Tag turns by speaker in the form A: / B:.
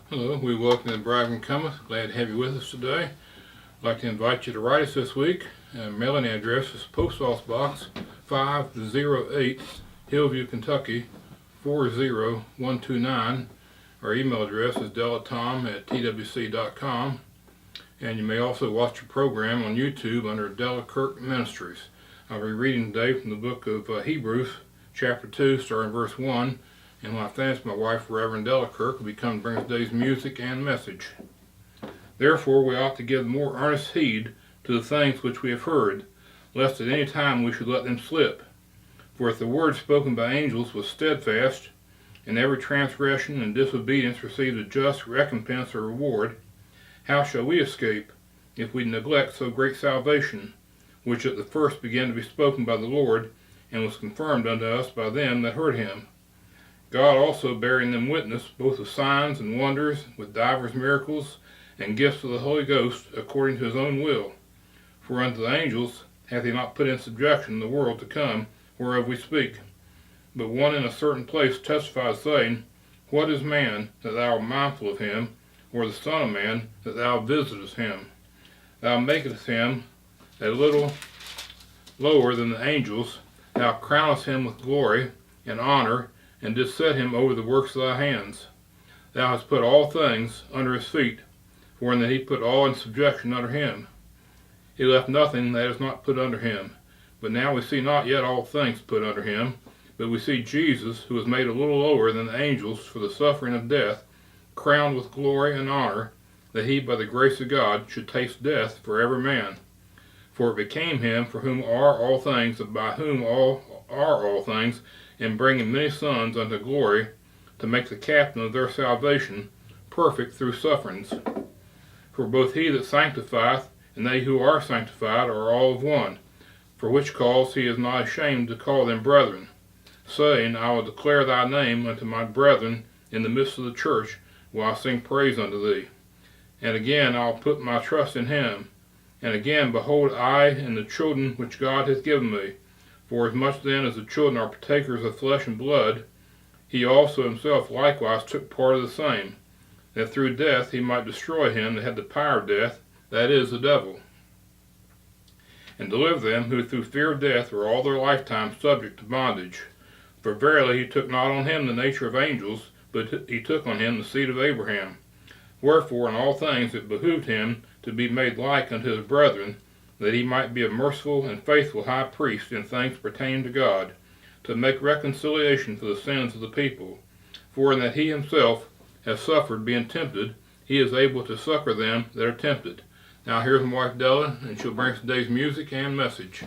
A: Hello, we welcome you to Brian Cometh. Glad to have you with us today. I'd like to invite you to write us this week. Mailing address is Post Office Box 508, Hillview, Kentucky 40129. Our email address is delatom@twc.com. And you may also watch the program on YouTube under Della Kirk Ministries. I'll be reading today from the book of Hebrews, chapter 2, starting verse 1. And when I finish, my wife, Reverend Della Kirk, will be coming to bring us today's music and message. Therefore, we ought to give more earnest heed to the things which we have heard, lest at any time we should let them slip. For if the word spoken by angels was steadfast, and every transgression and disobedience received a just recompense or reward, how shall we escape if we neglect so great salvation, which at the first began to be spoken by the Lord, and was confirmed unto us by them that heard him? God also bearing them witness, both of signs and wonders, with divers miracles, and gifts of the Holy Ghost, according to his own will. For unto the angels hath he not put in subjection the world to come, whereof we speak. But one in a certain place testifies, saying, What is man, that thou art mindful of him, or the Son of Man, that thou visitest him? Thou makest him a little lower than the angels, thou crownest him with glory and honor, and didst set him over the works of thy hands. Thou hast put all things under his feet, for in that he put all in subjection under him. He left nothing that is not put under him. But now we see not yet all things put under him, but we see Jesus, who was made a little lower than the angels for the suffering of death, crowned with glory and honor, that he by the grace of God should taste death for every man. For it became him for whom are all things, and by whom all are all things, in bringing many sons unto glory, to make the captain of their salvation perfect through sufferings. For both he that sanctifieth and they who are sanctified are all of one, for which cause he is not ashamed to call them brethren, saying, I will declare thy name unto my brethren in the midst of the church, while I sing praise unto thee. And again I will put my trust in him. And again, behold, I and the children which God hath given me. For as much then as the children are partakers of flesh and blood, he also himself likewise took part of the same, that through death he might destroy him that had the power of death, that is, the devil, and deliver them who through fear of death were all their lifetime subject to bondage. For verily he took not on him the nature of angels, but he took on him the seed of Abraham. Wherefore in all things it behooved him to be made like unto his brethren, that he might be a merciful and faithful high priest in things pertaining to God, to make reconciliation for the sins of the people. For in that he himself has suffered being tempted, he is able to succor them that are tempted. Now here's my wife Della, and she'll bring us today's music and message.